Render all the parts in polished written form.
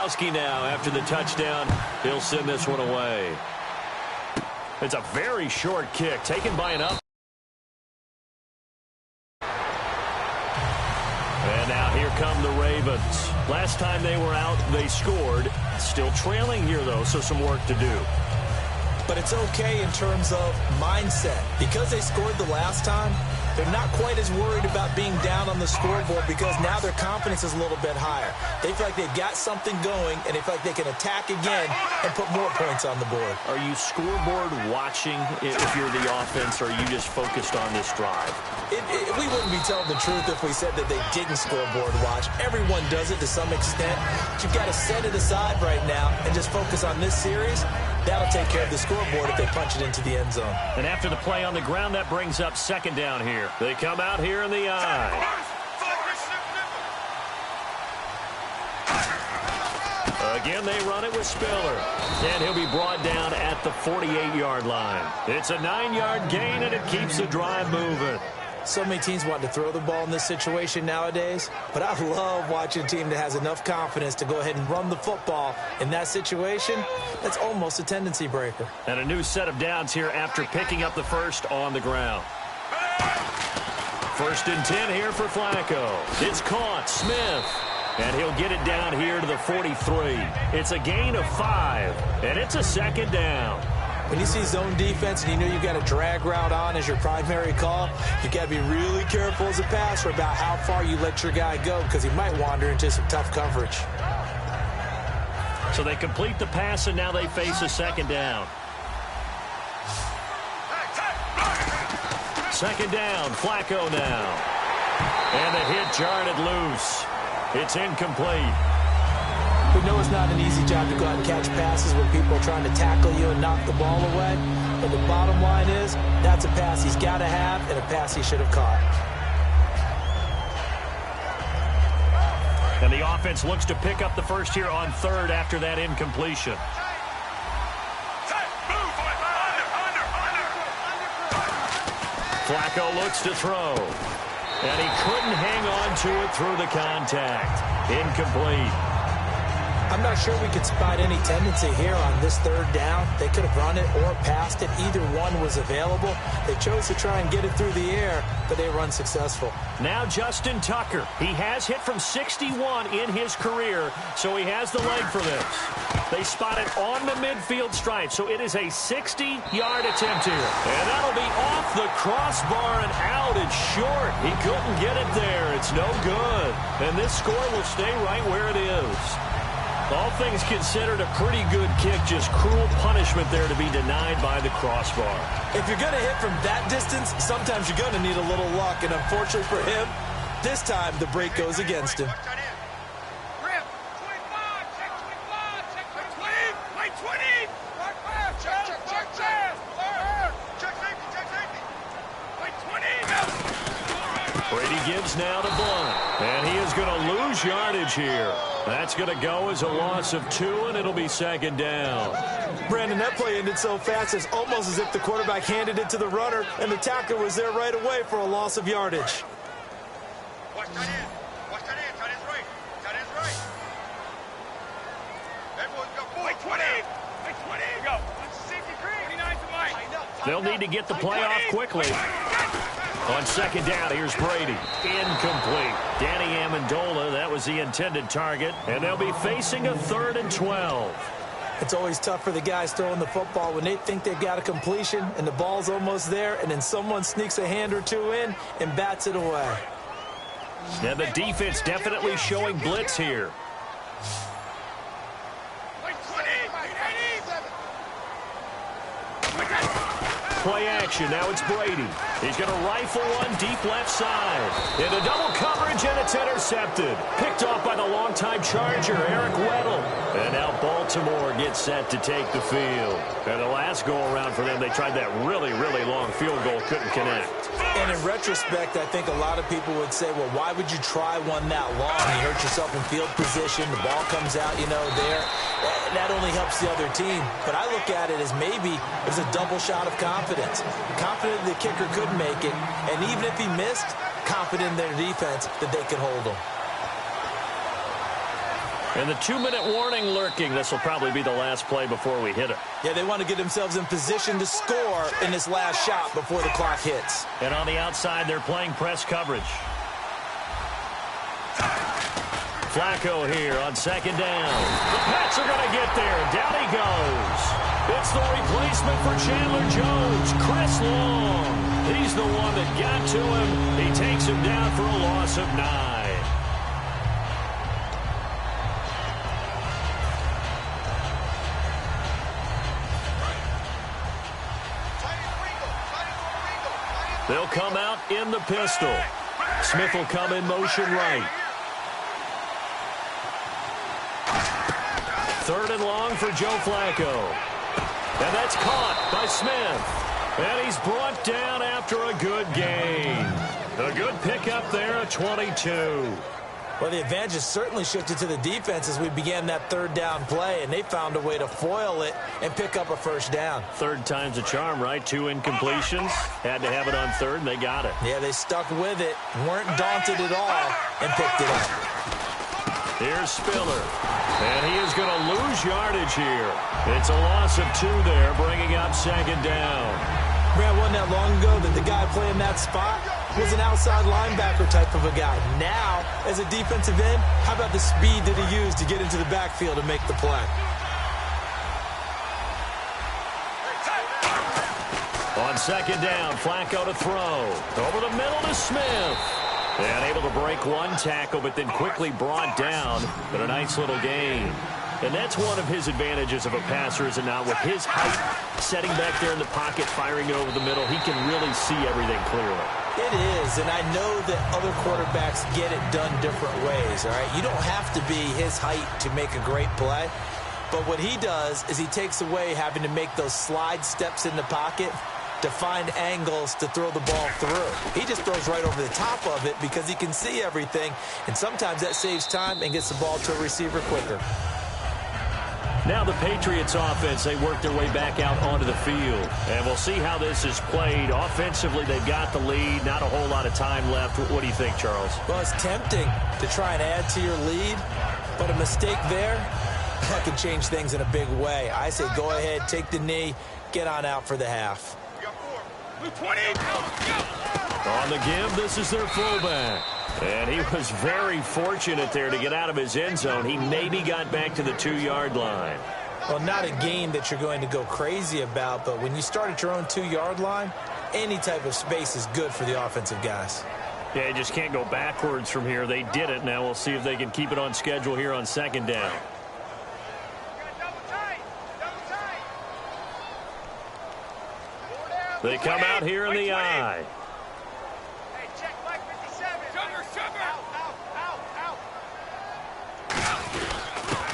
Now after the touchdown, he'll send this one away. It's a very short kick taken by an up. And now here come the Ravens. Last time they were out, they scored. Still trailing here, though, so some work to do. But it's okay in terms of mindset. Because they scored the last time, they're not quite as worried about being down on the scoreboard because now their confidence is a little bit higher. They feel like they've got something going, and they feel like they can attack again and put more points on the board. Are you scoreboard watching if you're the offense, or are you just focused on this drive? We wouldn't be telling the truth if we said that they didn't scoreboard watch. Everyone does it to some extent. But you've got to set it aside right now and just focus on this series. That'll take care of the scoreboard if they punch it into the end zone. And after the play on the ground, that brings up second down here. They come out here in the eye. Again, they run it with Spiller. And he'll be brought down at the 48-yard line. It's a 9-yard gain, and it keeps the drive moving. So many teams want to throw the ball in this situation nowadays, but I love watching a team that has enough confidence to go ahead and run the football. In that situation, that's almost a tendency breaker. And a new set of downs here after picking up the first on the ground. First and 10 here for Flacco. It's caught. Smith. And he'll get it down here to the 43. It's a gain of 5, and it's a second down. When you see zone defense and you know you've got a drag route on as your primary call, you've got to be really careful as a passer about how far you let your guy go because he might wander into some tough coverage. So they complete the pass, and now they face a second down. Second down, Flacco now. And the hit jarred it loose. It's incomplete. We know it's not an easy job to go out and catch passes when people are trying to tackle you and knock the ball away. But the bottom line is, that's a pass he's got to have and a pass he should have caught. And the offense looks to pick up the first here on third after that incompletion. Flacco looks to throw. And he couldn't hang on to it through the contact. Incomplete. I'm not sure we could spot any tendency here on this third down. They could have run it or passed it. Either one was available. They chose to try and get it through the air, but they were unsuccessful. Now Justin Tucker. He has hit from 61 in his career, so he has the leg for this. They spot it on the midfield stripe, so it is a 60-yard attempt here. And that'll be off the crossbar and out. It's short. He couldn't get it there. It's no good. And this score will stay right where it is. All things considered, a pretty good kick, just cruel punishment there to be denied by the crossbar. If you're going to hit from that distance, sometimes you're going to need a little luck, and unfortunately for him, this time the break goes against him. Brady gives now to Blunt, and he is going to lose yardage here. That's going to go as a loss of 2, and it'll be second down. Brandon, that play ended so fast, it's almost as if the quarterback handed it to the runner, and the tackler was there right away for a loss of yardage. Watch that in. Watch that in. Tight end's right. Tight end's right. Everyone's got 4. 20. 20. Go. Safety green. 29 to Mike. They'll need to get the play off quickly. On second down, here's Brady. Incomplete. Danny Amendola, that was the intended target. And they'll be facing a 3rd and 12. It's always tough for the guys throwing the football when they think they've got a completion and the ball's almost there, and then someone sneaks a hand or two in and bats it away. Now the defense definitely showing blitz here. Play action. Now it's Brady. He's going to rifle one deep left side. Into double coverage, and it's intercepted. Picked off by the longtime Charger, Eric Weddle. And now Baltimore gets set to take the field. And the last go-around for them, they tried that really, really long field goal. Couldn't connect. And in retrospect, I think a lot of people would say, well, why would you try one that long? You hurt yourself in field position. The ball comes out, there. That only helps the other team. But I look at it as maybe it was a double shot of confidence. Confident the kicker could make it. And even if he missed, confident in their defense that they could hold him. And the 2-minute warning lurking. This will probably be the last play before we hit it. Yeah, they want to get themselves in position to score in this last shot before the clock hits. And on the outside, they're playing press coverage. Flacco here on second down. The Pats are going to get there. Down he goes. It's the replacement for Chandler Jones, Chris Long. He's the one that got to him. He takes him down for a loss of 9. They'll come out in the pistol. Smith will come in motion right. 3rd and long for Joe Flacco. And that's caught by Smith. And he's brought down after a good gain. A good pickup there at 22. Well, the advantage has certainly shifted to the defense as we began that 3rd down play, and they found a way to foil it and pick up a 1st down. 3rd time's a charm, right? 2 incompletions. Had to have it on 3rd, and they got it. Yeah, they stuck with it, weren't daunted at all, and picked it up. Here's Spiller. And he is going to lose yardage here. It's a loss of 2 there, bringing up 2nd down. Man, wasn't that long ago that the guy playing that spot was an outside linebacker type of a guy. Now, as a defensive end, how about the speed that he used to get into the backfield and make the play? On 2nd down, Flacco to throw. Over the middle to Smith. And able to break one tackle, but then quickly brought down. But a nice little gain. And that's one of his advantages of a passer, is it not? With his height, setting back there in the pocket, firing it over the middle, he can really see everything clearly. It is, and I know that other quarterbacks get it done different ways, all right? You don't have to be his height to make a great play. But what he does is he takes away having to make those slide steps in the pocket to find angles to throw the ball through. He just throws right over the top of it because he can see everything, and sometimes that saves time and gets the ball to a receiver quicker. Now the Patriots offense, they work their way back out onto the field. And we'll see how this is played. Offensively, they've got the lead. Not a whole lot of time left. What do you think, Charles? Well, it's tempting to try and add to your lead, but a mistake there, that could change things in a big way. I say go ahead, take the knee, get on out for the half. On the give, this is their fullback. And he was very fortunate there to get out of his end zone. He maybe got back to the 2-yard line. Well, not a gain that you're going to go crazy about, but when you start at your own 2-yard line, any type of space is good for the offensive guys. Yeah, you just can't go backwards from here. They did it. Now we'll see if they can keep it on schedule here on 2nd down. They come out here in the eye.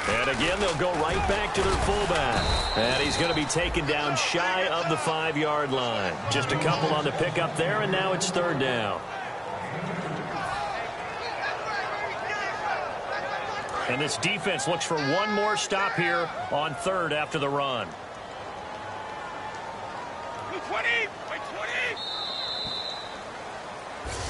And again, they'll go right back to their fullback. And he's going to be taken down shy of the 5-yard line. Just a couple on the pickup there, and now it's 3rd down. And this defense looks for one more stop here on 3rd after the run.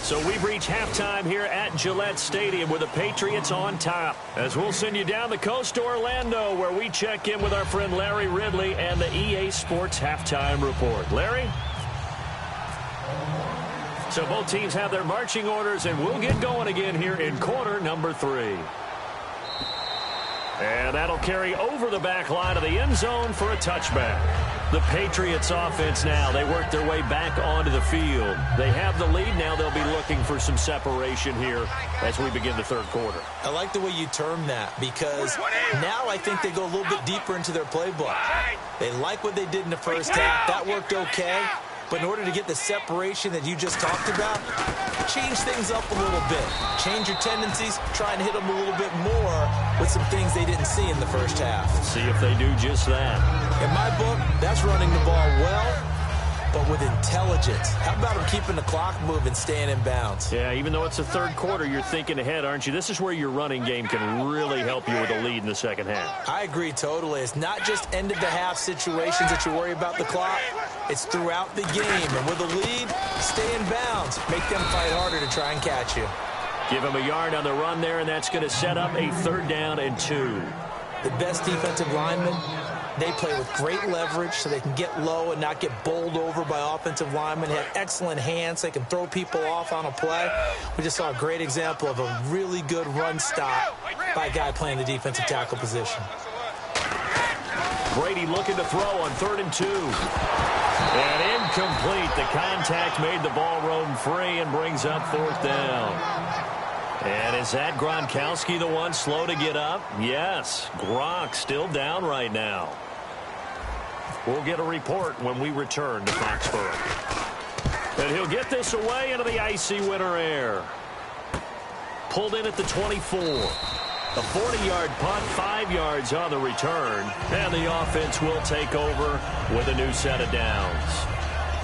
So we've reached halftime here at Gillette Stadium with the Patriots on top. As we'll send you down the coast to Orlando, where we check in with our friend Larry Ridley and the EA Sports Halftime Report. Larry? So both teams have their marching orders, and we'll get going again here in quarter number 3. And that'll carry over the back line of the end zone for a touchback. The Patriots offense now, they work their way back onto the field. They have the lead now. They'll be looking for some separation here as we begin the 3rd quarter. I like the way you term that, because now I think they go a little bit deeper into their playbook. They like what they did in the first half. That worked okay. But in order to get the separation that you just talked about, change things up a little bit. Change your tendencies, try and hit them a little bit more with some things they didn't see in the first half. See if they do just that. In my book, that's running the ball well, but with intelligence. How about them keeping the clock moving, staying in bounds? Yeah, even though it's the 3rd quarter, you're thinking ahead, aren't you? This is where your running game can really help you with a lead in the 2nd half. I agree totally. It's not just end-of-the-half situations that you worry about the clock. It's throughout the game. And with a lead, stay in bounds. Make them fight harder to try and catch you. Give him a yard on the run there, and that's going to set up a 3rd down and 2. The best defensive linemen, they play with great leverage so they can get low and not get bowled over by offensive linemen. They have excellent hands. They can throw people off on a play. We just saw a great example of a really good run stop by a guy playing the defensive tackle position. Brady looking to throw on 3rd and 2. And incomplete. The contact made the ball roam free and brings up 4th down. And is that Gronkowski the one slow to get up? Yes. Gronk still down right now. We'll get a report when we return to Foxborough. And he'll get this away into the icy winter air. Pulled in at the 24. A 40-yard punt, 5 yards on the return. And the offense will take over with a new set of downs.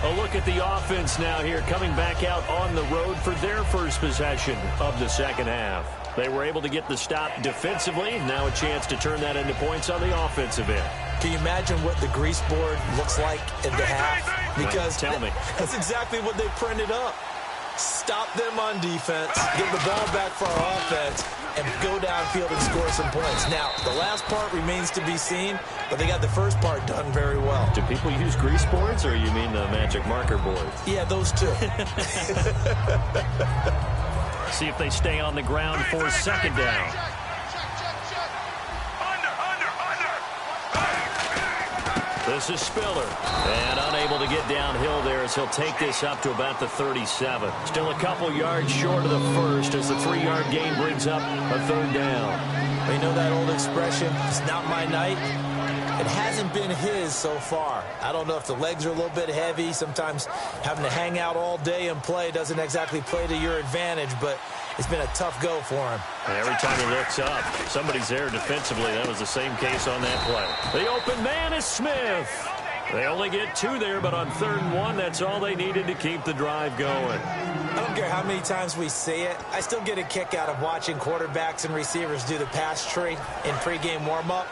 A look at the offense now here, coming back out on the road for their first possession of the second half. They were able to get the stop defensively. Now a chance to turn that into points on the offensive end. Can you imagine what the grease board looks like in the half? Because tell me. That's exactly what they printed up. Stop them on defense, get the ball back for our offense, and go downfield and score some points. Now, the last part remains to be seen, but they got the first part done very well. Do people use grease boards, or you mean the magic marker boards? Yeah, those two. See if they stay on the ground for 2nd down. This is Spiller, and unable to get downhill there as he'll take this up to about the 37. Still a couple yards short of the first as the 3-yard gain brings up a 3rd down. You know that old expression, it's not my night? It hasn't been his so far. I don't know if the legs are a little bit heavy. Sometimes having to hang out all day and play doesn't exactly play to your advantage, but it's been a tough go for him. And every time he looks up, somebody's there defensively. That was the same case on that play. The open man is Smith. They only get 2 there, but on 3rd and 1, that's all they needed to keep the drive going. I don't care how many times we say it. I still get a kick out of watching quarterbacks and receivers do the pass tree in pregame warm-up.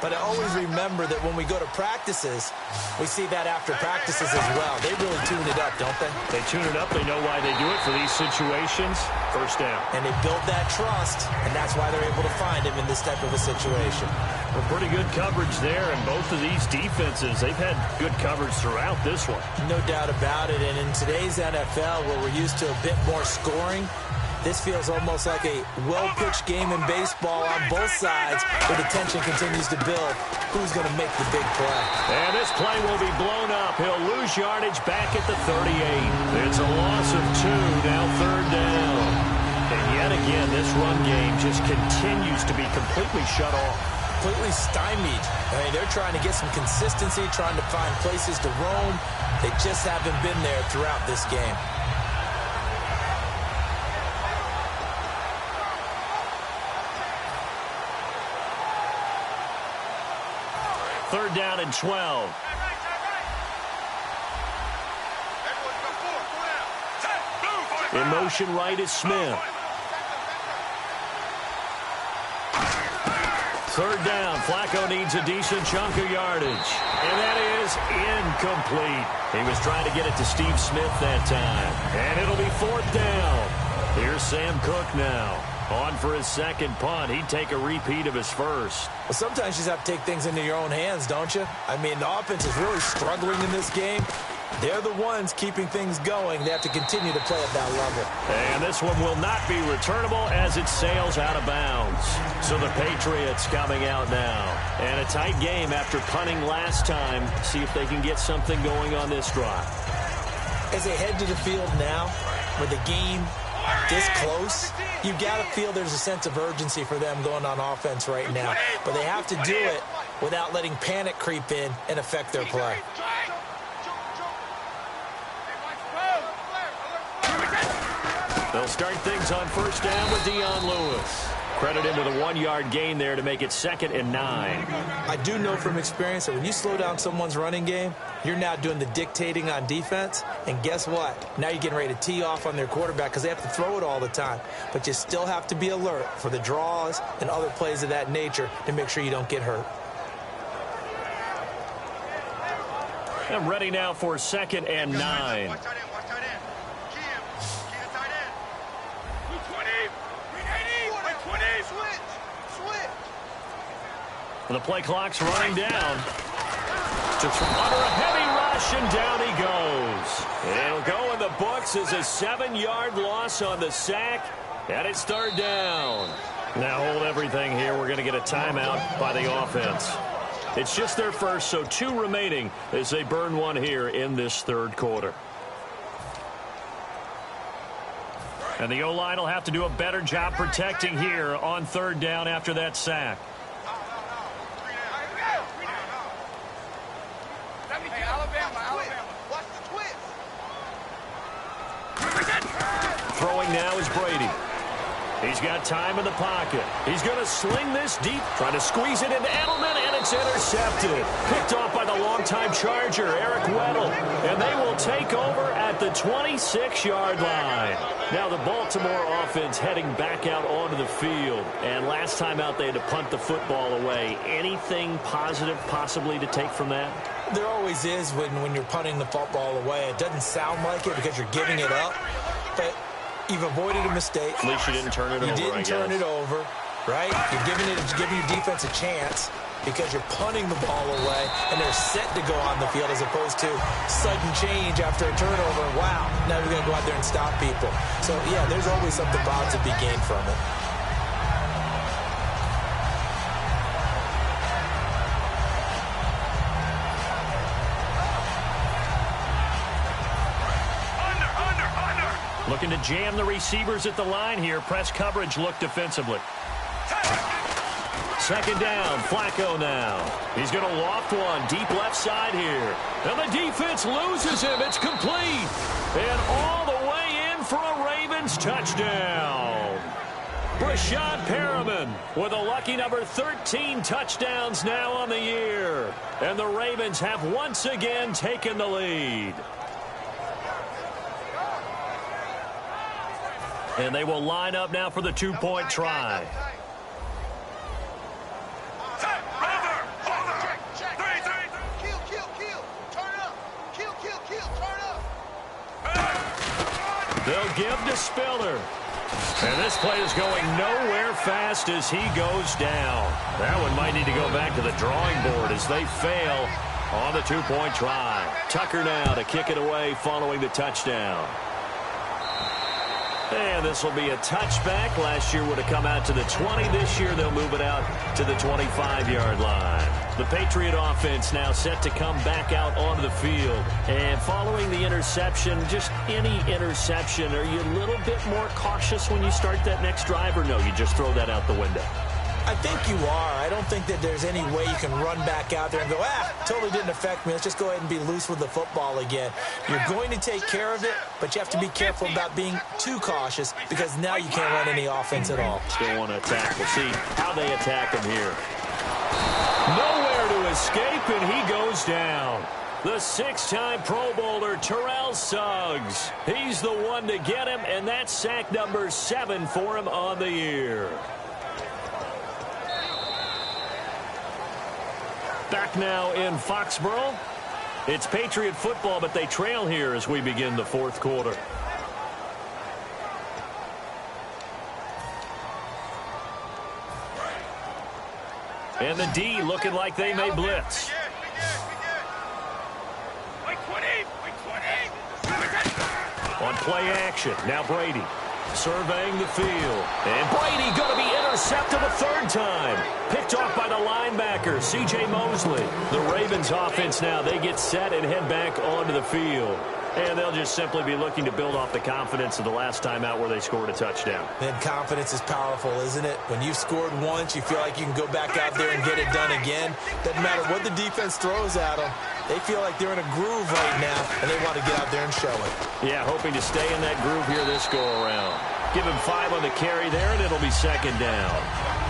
But I always remember that when we go to practices, we see that after practices as well. They really tune it up, don't they? They tune it up. They know why they do it for these situations. 1st down. And they build that trust, and that's why they're able to find him in this type of a situation. Well, pretty good coverage there, and both of these defenses, they've had good coverage throughout this one. No doubt about it. And in today's NFL, where we're used to a bit more scoring, this feels almost like a well-pitched game in baseball on both sides, where the tension continues to build. Who's going to make the big play? And this play will be blown up. He'll lose yardage back at the 38. It's a loss of 2, now 3rd down. And yet again, this run game just continues to be completely shut off. Completely stymied. I mean, they're trying to get some consistency, trying to find places to roam. They just haven't been there throughout this game. 3rd down and 12. In motion right is Smith. 3rd down. Flacco needs a decent chunk of yardage. And that is incomplete. He was trying to get it to Steve Smith that time. And it'll be 4th down. Here's Sam Cook now. On for his 2nd punt. He'd take a repeat of his first. Well, sometimes you just have to take things into your own hands, don't you? I mean, the offense is really struggling in this game. They're the ones keeping things going. They have to continue to play at that level. And this one will not be returnable as it sails out of bounds. So the Patriots coming out now. And a tight game after punting last time. See if they can get something going on this drive. As they head to the field now, with the game this close, you've got to feel there's a sense of urgency for them going on offense right now. But they have to do it without letting panic creep in and affect their play. They'll start things on 1st down with Dion Lewis. Credit him with a 1-yard gain there to make it 2nd and 9. I do know from experience that when you slow down someone's running game, you're now doing the dictating on defense. And guess what? Now you're getting ready to tee off on their quarterback because they have to throw it all the time. But you still have to be alert for the draws and other plays of that nature to make sure you don't get hurt. I'm ready now for 2nd and 9. The play clock's running down. Just under a heavy rush, and down he goes. It'll go in the books as a 7-yard loss on the sack, and it's third down. Now hold everything here. We're going to get a timeout by the offense. It's just their first, so 2 remaining as they burn one here in this third quarter. And the O-line will have to do a better job protecting here on third down after that sack. Throwing now is Brady. He's got time in the pocket. He's going to sling this deep, trying to squeeze it into Edelman, and it's intercepted. Picked off by the longtime Charger, Eric Weddle. And they will take over at the 26-yard line. Now the Baltimore offense heading back out onto the field. And last time out, they had to punt the football away. Anything positive possibly to take from that? There always is when you're punting the football away. It doesn't sound like it because you're giving it up. But you've avoided a mistake. At least you didn't turn it over, You didn't turn it over, right? You're giving your defense a chance because you're punting the ball away, and they're set to go on the field as opposed to sudden change after a turnover. Wow, now we've got to go out there and stop people. So, yeah, there's always something positive to be gained from it. Looking to jam the receivers at the line here. Press coverage look defensively. Second down, Flacco now. He's going to loft one deep left side here. And the defense loses him. It's complete. And all the way in for a Ravens touchdown. Brashad Perriman with a lucky number 13 touchdowns now on the year. And the Ravens have once again taken the lead. And they will line up now for the 2-point try. They'll give to Spiller. And this play is going nowhere fast as he goes down. That one might need to go back to the drawing board as they fail on the 2-point try. Tucker now to kick it away following the touchdown. And this will be a touchback. Last year would have come out to the 20. This year they'll move it out to the 25-yard line. The Patriot offense now set to come back out onto the field. And following the interception, just any interception, are you a little bit more cautious when you start that next drive, or no, you just throw that out the window? I think you are. I don't think that there's any way you can run back out there and go, totally didn't affect me. Let's just go ahead and be loose with the football again. You're going to take care of it, but you have to be careful about being too cautious because now you can't run any offense at all. Still want to attack. We'll see how they attack him here. Nowhere to escape, and he goes down. The 6-time Pro Bowler, Terrell Suggs. He's the one to get him, and that's sack number 7 for him on the year. Back now in Foxborough. It's Patriot football, but they trail here as we begin the fourth quarter. And the D looking like they may blitz. On play action, now Brady surveying the field. And Brady going to be intercepted a third time. Picked off by the linebacker, C.J. Mosley. The Ravens offense now, they get set and head back onto the field. And they'll just simply be looking to build off the confidence of the last time out where they scored a touchdown. And confidence is powerful, isn't it? When you've scored once, you feel like you can go back out there and get it done again. Doesn't matter what the defense throws at them. They feel like they're in a groove right now, and they want to get out there and show it. Yeah, hoping to stay in that groove here this go-around. Give him 5 on the carry there, and it'll be second down.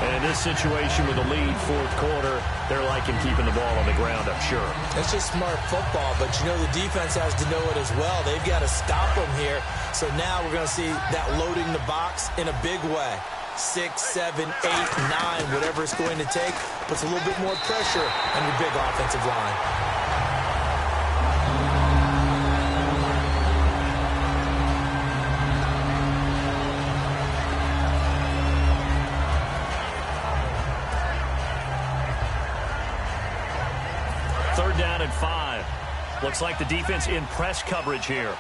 And in this situation with the lead fourth quarter, they're liking keeping the ball on the ground, I'm sure. It's just smart football, but you know the defense has to know it as well. They've got to stop them here. So now we're going to see that loading the box in a big way. 6, 7, 8, 9, whatever it's going to take, puts a little bit more pressure on your big offensive line. Third down and 5. Looks like the defense in press coverage here.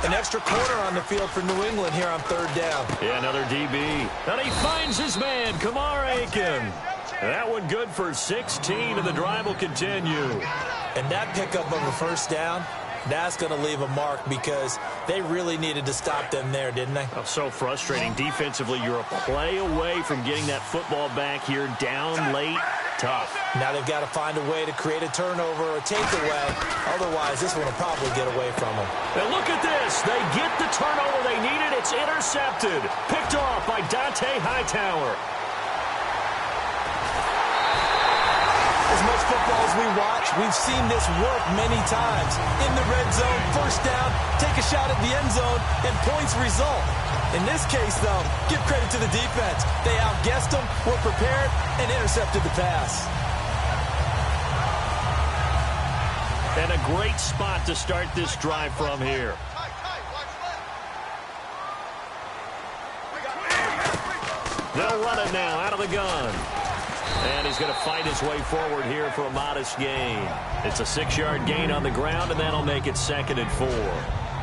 An extra corner on the field for New England here on third down. Yeah, another DB. And he finds his man, Kamar Aiken. That one good for 16, and the drive will continue. And that pickup of a first down, that's going to leave a mark because they really needed to stop them there, didn't they? Oh, so frustrating. Defensively, you're a play away from getting that football back here down late. Tough. Now they've got to find a way to create a turnover or a takeaway. Otherwise, this one will probably get away from them. And look at this. They get the turnover they needed. It's intercepted. Picked off by Dante Hightower. As much football as we watch, we've seen this work many times. In the red zone, first down, take a shot at the end zone, and points result. In this case, though, give credit to the defense. They outguessed them, were prepared, and intercepted the pass. And a great spot to start this drive from here. They'll run it now out of the gun. And he's going to fight his way forward here for a modest gain. It's a 6-yard gain on the ground, and that'll make it 2nd and 4.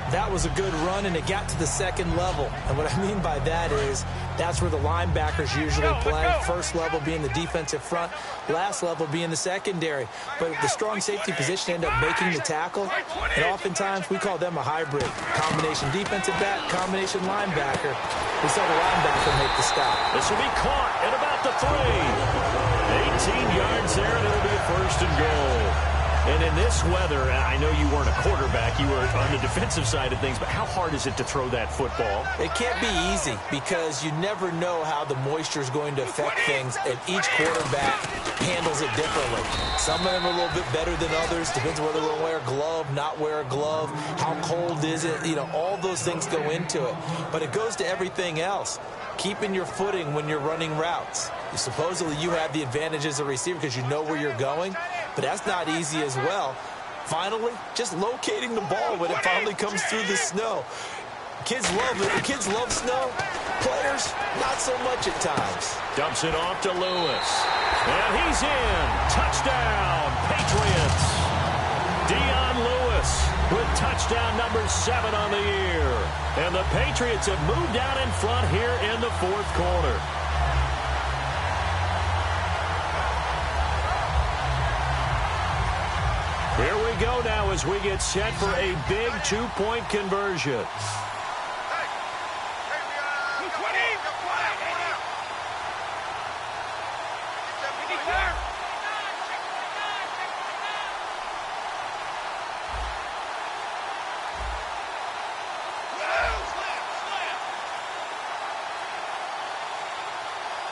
That was a good run, and it got to the second level. And what I mean by that is that's where the linebackers usually play. First level being the defensive front, last level being the secondary. But the strong safety position ended up making the tackle, and oftentimes we call them a hybrid. Combination defensive back, combination linebacker. We saw the linebacker make the stop. This will be caught at about the 3. 18 yards there, and it'll be a 1st and goal. And in this weather, I know you weren't a quarterback, you were on the defensive side of things, but how hard is it to throw that football? It can't be easy because you never know how the moisture is going to affect things, and each quarterback handles it differently. Some of them are a little bit better than others. Depends whether they'll wear a glove, not wear a glove, how cold is it. You know, all those things go into it. But it goes to everything else. Keeping your footing when you're running routes. Supposedly you have the advantage as a receiver because you know where you're going, but that's not easy as well. Finally, just locating the ball when it finally comes through the snow. Kids love it. Kids love snow. Players, not so much at times. Dumps it off to Lewis. And he's in. Touchdown, Patriots. Dion Lewis with touchdown number 7 on the year. And the Patriots have moved out in front here in the 4th quarter. Here we go now as we get set for a big 2-point conversion.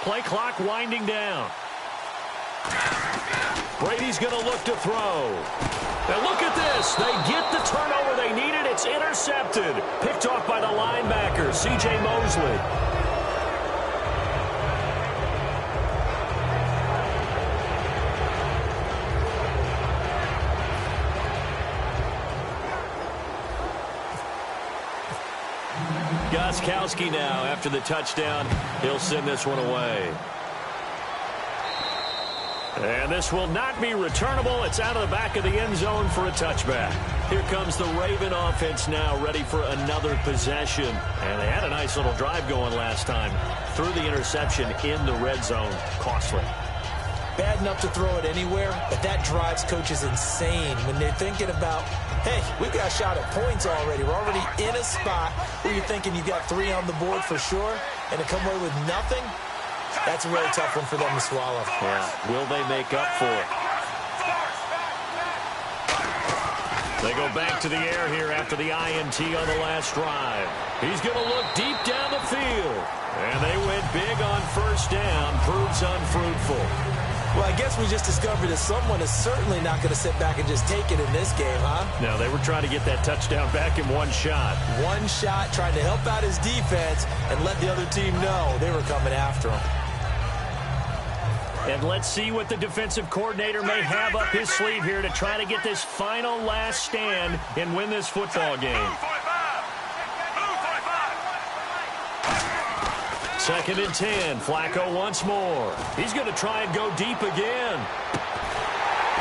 Play clock winding down. Brady's going to look to throw. Now look at this. They get the turnover they needed. It's intercepted. Picked off by the linebacker, C.J. Mosley. Gostkowski now after the touchdown. He'll send this one away. And this will not be returnable. It's out of the back of the end zone for a touchback. Here comes the Raven offense now, ready for another possession. And they had a nice little drive going last time. Threw the interception in the red zone. Costly. Bad enough to throw it anywhere, but that drives coaches insane when they're thinking about, hey, we've got a shot at points already. We're already in a spot where you're thinking you've got 3 on the board for sure, and to come away with nothing, that's a really tough one for them to swallow. Yeah. Will they make up for it? They go back to the air here after the INT on the last drive. He's going to look deep down the field. And they went big on first down. Proves unfruitful. Well, I guess we just discovered that someone is certainly not going to sit back and just take it in this game, huh? No, they were trying to get that touchdown back in one shot. One shot, trying to help out his defense and let the other team know they were coming after him. And let's see what the defensive coordinator may have up his sleeve here to try to get this final last stand and win this football game. 2nd and 10. Flacco once more. He's going to try and go deep again.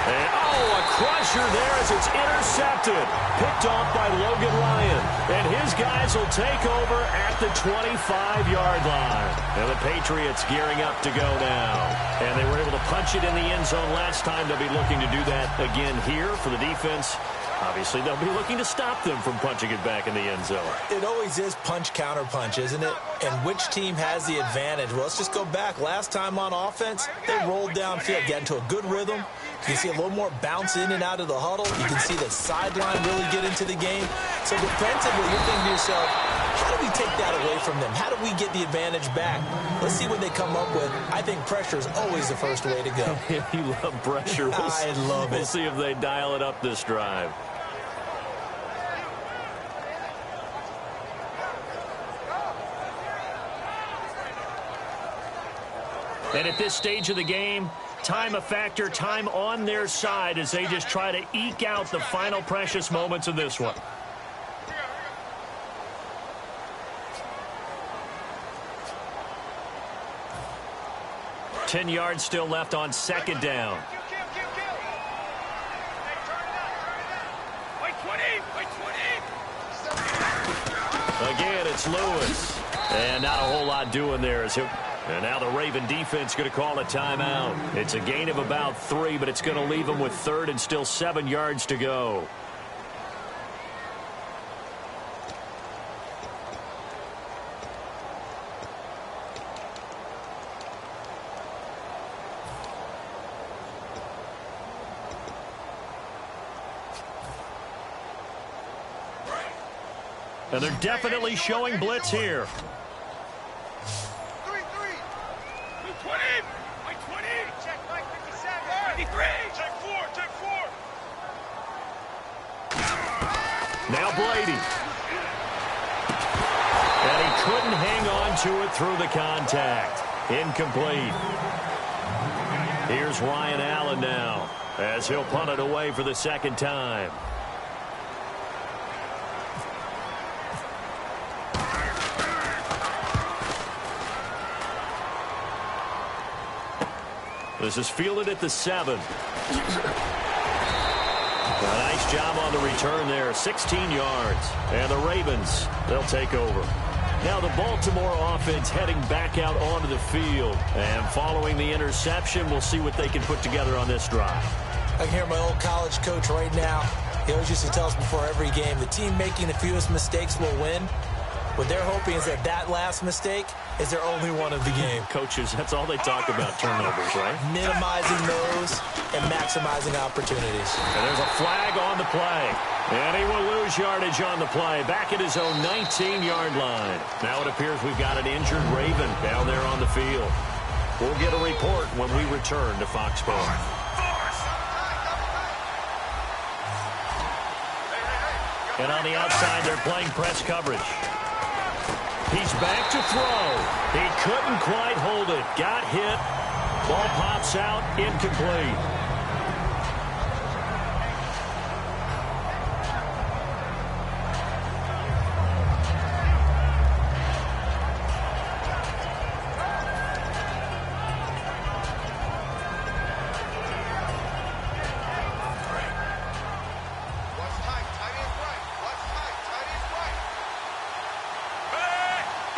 And, a crusher there as it's intercepted. Picked off by Logan Lyon. And his guys will take over at the 25-yard line. And the Patriots gearing up to go now. And they were able to punch it in the end zone last time. They'll be looking to do that again here for the defense. Obviously, they'll be looking to stop them from punching it back in the end zone. It always is punch-counter-punch, isn't it? And which team has the advantage? Well, let's just go back. Last time on offense, they rolled downfield, get into a good rhythm. You can see a little more bounce in and out of the huddle. You can see the sideline really get into the game. So defensively, you're thinking to yourself, how do we take that away from them? How do we get the advantage back? Let's see what they come up with. I think pressure is always the first way to go. You love pressure. I love it. We'll see if they dial it up this drive. And at this stage of the game, time a factor, time on their side as they just try to eke out the final precious moments of this one. Ten yards still left on second down. Again, it's Lewis. And not a whole lot doing there as he'll... And now the Raven defense going to call a timeout. It's a gain of about 3, but it's going to leave them with third and still 7 yards to go. And they're definitely showing blitz here. Now Brady. And he couldn't hang on to it through the contact. Incomplete. Here's Ryan Allen now as he'll punt it away for the second time. This is fielded at the 7. A nice job on the return there, 16 yards. And the Ravens, they'll take over. Now the Baltimore offense heading back out onto the field. And following the interception, we'll see what they can put together on this drive. I can hear my old college coach right now. He always used to tell us before every game, the team making the fewest mistakes will win. What they're hoping is that last mistake is their only one of the game. Coaches, that's all they talk about, turnovers, right? Minimizing those and maximizing opportunities. And there's a flag on the play. And he will lose yardage on the play. Back at his own 19-yard line. Now it appears we've got an injured Raven down there on the field. We'll get a report when we return to Foxborough. And on the outside, they're playing press coverage. He's back to throw. He couldn't quite hold it. Got hit. Ball pops out. Incomplete.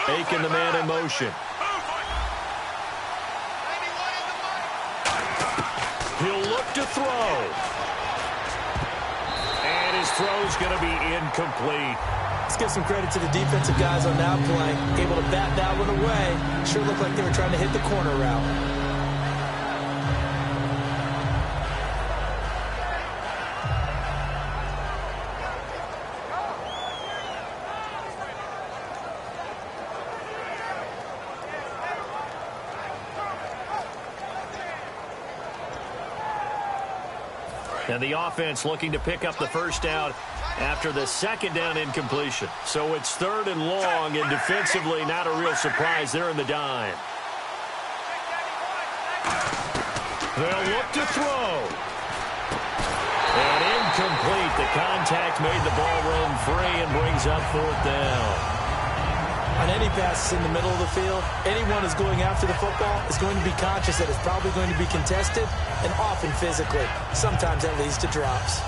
Taking the man in motion. He'll look to throw. And his throw's going to be incomplete. Let's give some credit to the defensive guys on that play. Able to bat that one away. Sure looked like they were trying to hit the corner route. And the offense looking to pick up the first down after the second down incompletion. So it's third and long, and defensively not a real surprise there in the dime. They'll look to throw. And incomplete. The contact made the ball run free and brings up fourth down. On any passes in the middle of the field, anyone who's going after the football is going to be conscious that it's probably going to be contested, and often physically. Sometimes that leads to drops.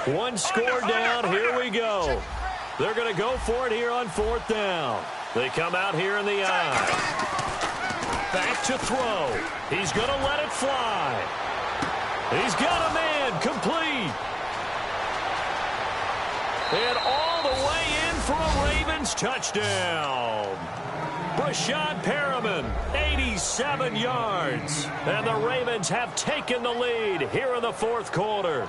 One score down, here we go. They're going to go for it here on 4th down. They come out here in the I. Back to throw. He's going to let it fly. He's got a man, complete. And all the way in for a Ravens touchdown. Brashad Perriman, 87 yards. And the Ravens have taken the lead here in the 4th quarter.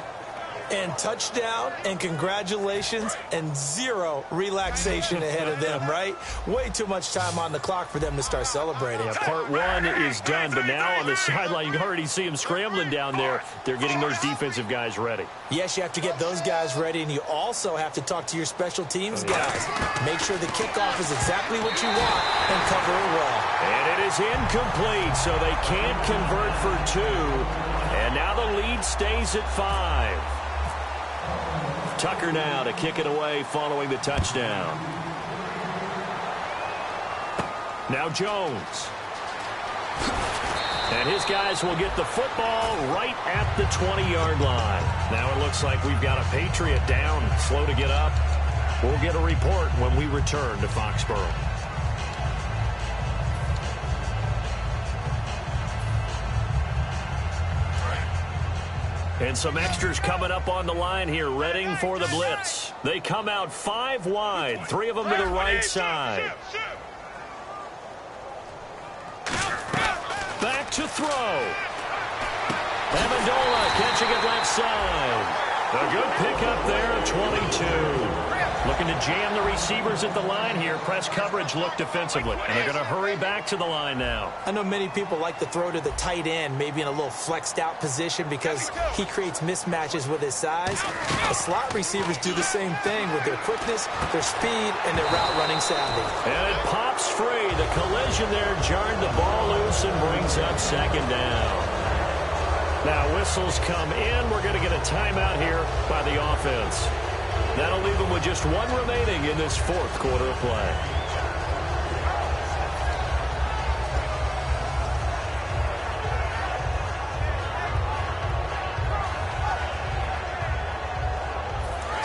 And touchdown, and congratulations, and zero relaxation ahead of them, right? Way too much time on the clock for them to start celebrating. Yeah, part one is done, but now on the sideline, you can already see them scrambling down there. They're getting those defensive guys ready. Yes, you have to get those guys ready, and you also have to talk to your special teams guys. Make sure the kickoff is exactly what you want and cover it well. And it is incomplete, so they can't convert for 2. And now the lead stays at 5. Tucker now to kick it away following the touchdown. Now Jones. And his guys will get the football right at the 20-yard line. Now it looks like we've got a Patriot down, slow to get up. We'll get a report when we return to Foxborough. And some extras coming up on the line here, readying for the blitz. They come out 5 wide, 3 of them to the right side. Back to throw. Amendola catching it left side. A good pickup there of 22. Looking to jam the receivers at the line here. Press coverage look defensively. And they're going to hurry back to the line now. I know many people like to throw to the tight end, maybe in a little flexed out position because he creates mismatches with his size. The slot receivers do the same thing with their quickness, their speed, and their route running savvy. And it pops free. The collision there jarred the ball loose and brings up 2nd down. Now whistles come in. We're going to get a timeout here by the offense. That'll leave them with just 1 remaining in this 4th quarter of play.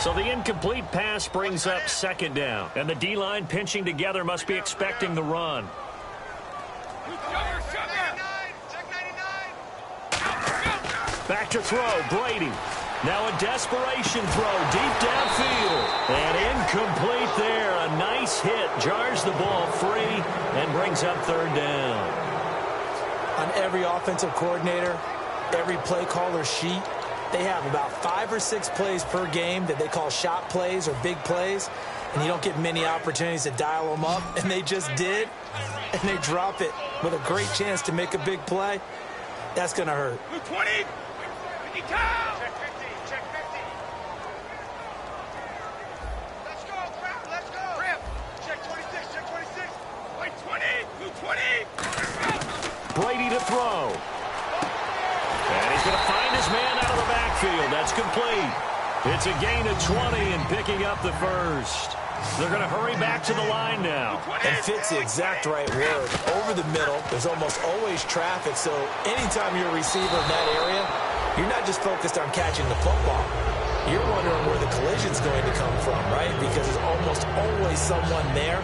So the incomplete pass brings up 2nd down. And the D-line pinching together must be expecting the run. Back to throw, Brady. Now a desperation throw deep downfield. And incomplete there. A nice hit. Jars the ball free and brings up 3rd down. On every offensive coordinator, every play caller sheet, they have about 5 or 6 plays per game that they call shot plays or big plays. And you don't get many opportunities to dial them up. And they just did. And they drop it with a great chance to make a big play. That's going to hurt. 20. 50 count. Check 50. Check 50. Let's go, Crap. Let's go. Crap. Check 26. Check 26. Wait, 20. 20. Brady to throw. And he's going to find his man out of the backfield. That's complete. It's a gain of 20 and picking up the 1st. They're going to hurry back to the line now. And fit's the exact right word. Over the middle, there's almost always traffic, so anytime you're a receiver in that area, you're not just focused on catching the football. You're wondering where the collision's going to come from, right? Because there's almost always someone there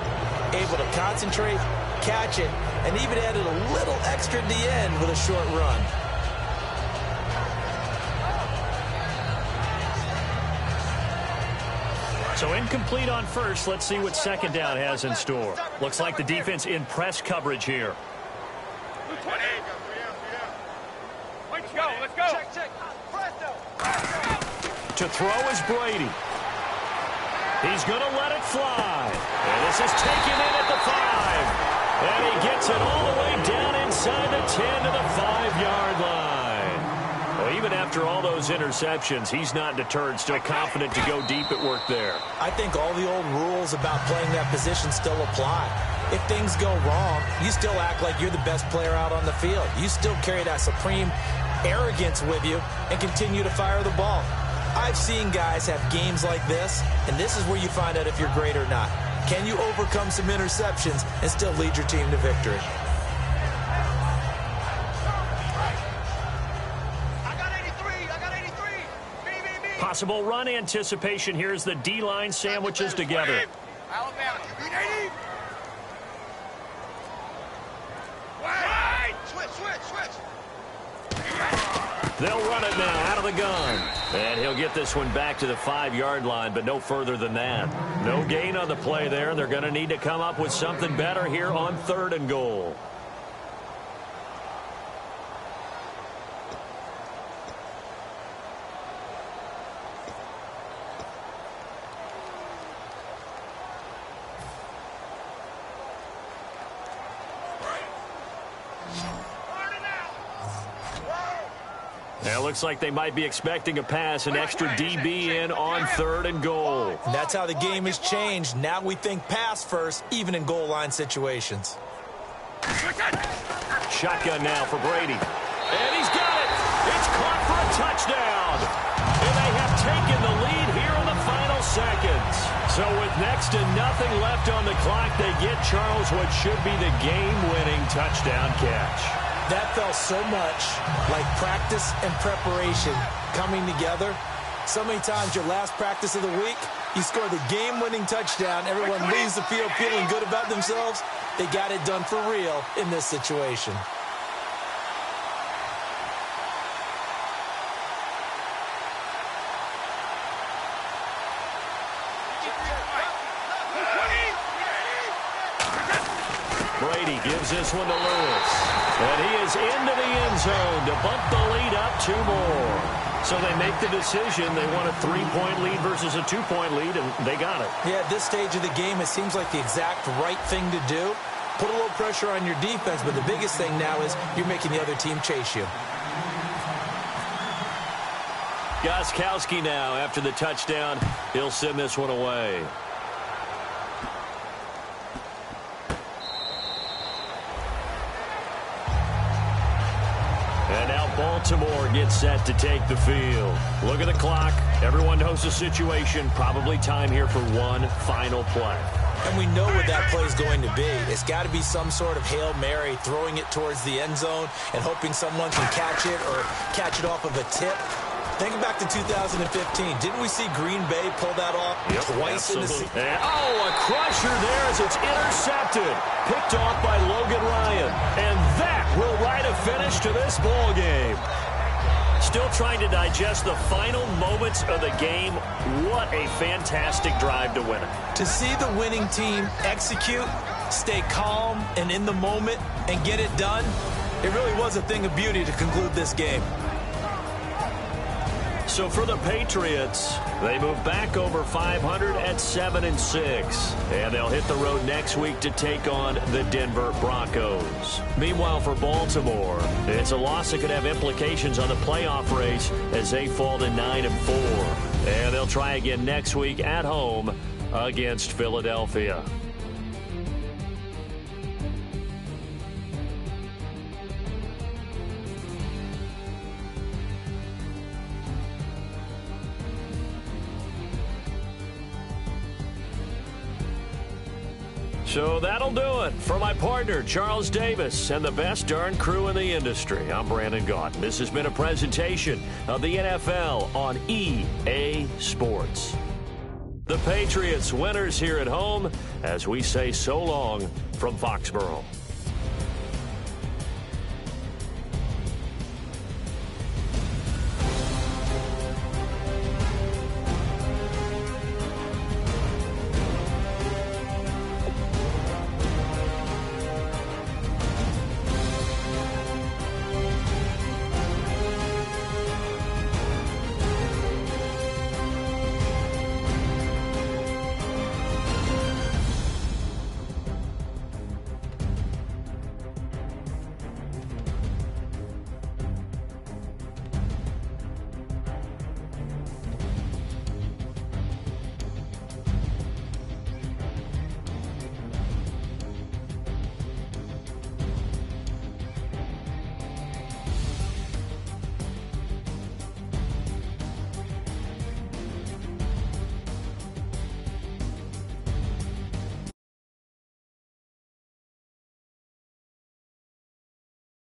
able to concentrate, catch it, and even added a little extra at the end with a short run. So incomplete on 1st. Let's see what 2nd down has in store. Looks like the defense in press coverage here. Let's go. Let's go. Check, check. To throw is Brady. He's going to let it fly. And this is taken in at the 5. And he gets it all the way down inside the 10 to the 5-yard line. Well, even after after all those interceptions, he's not deterred, still confident to go deep at work there. I think all the old rules about playing that position still apply. If things go wrong, you still act like you're the best player out on the field. You still carry that supreme arrogance with you and continue to fire the ball. I've seen guys have games like this, and this is where you find out if you're great or not. Can you overcome some interceptions and still lead your team to victory? Possible run anticipation. Here's the D-line sandwiches together. Alabama, you beat 80. Wait! Switch. They'll run it now out of the gun. And he'll get this one back to the 5-yard line, but no further than that. No gain on the play there. They're going to need to come up with something better here on 3rd and goal. It looks like they might be expecting a pass, an extra DB in on 3rd and goal. And that's how the game has changed. Now we think pass first, even in goal line situations. Shotgun now for Brady. And he's got it. It's caught for a touchdown. And they have taken the lead here in the final seconds. So with next to nothing left on the clock, they get Charles what should be the game-winning touchdown catch. That felt so much like practice and preparation coming together. So many times your last practice of the week, you score the game-winning touchdown. Everyone leaves the field feeling good about themselves. They got it done for real in this situation. Brady gives this one to Lewis. And he is into the end zone to bump the lead up 2 more. So they make the decision. They want a 3-point lead versus a 2-point lead, and they got it. Yeah, at this stage of the game, it seems like the exact right thing to do. Put a little pressure on your defense, but the biggest thing now is you're making the other team chase you. Gostkowski now, after the touchdown, he'll send this one away. And now Baltimore gets set to take the field. Look at the clock. Everyone knows the situation. Probably time here for one final play. And we know what that play is going to be. It's got to be some sort of Hail Mary, throwing it towards the end zone and hoping someone can catch it or catch it off of a tip. Think back to 2015. Didn't we see Green Bay pull that off twice in the season? A crusher there as it's intercepted. Picked off by Logan Ryan. And that will write a finish to this ball game. Still trying to digest the final moments of the game. What a fantastic drive to win it. To see the winning team execute, stay calm and in the moment, and get it done, it really was a thing of beauty to conclude this game. So for the Patriots, they move back over 500 at 7-6. And they'll hit the road next week to take on the Denver Broncos. Meanwhile, for Baltimore, it's a loss that could have implications on the playoff race as they fall to 9-4. And they'll try again next week at home against Philadelphia. So that'll do it. For my partner, Charles Davis, and the best darn crew in the industry, I'm Brandon Gaunt. This has been a presentation of the NFL on EA Sports. The Patriots winners here at home as we say so long from Foxborough.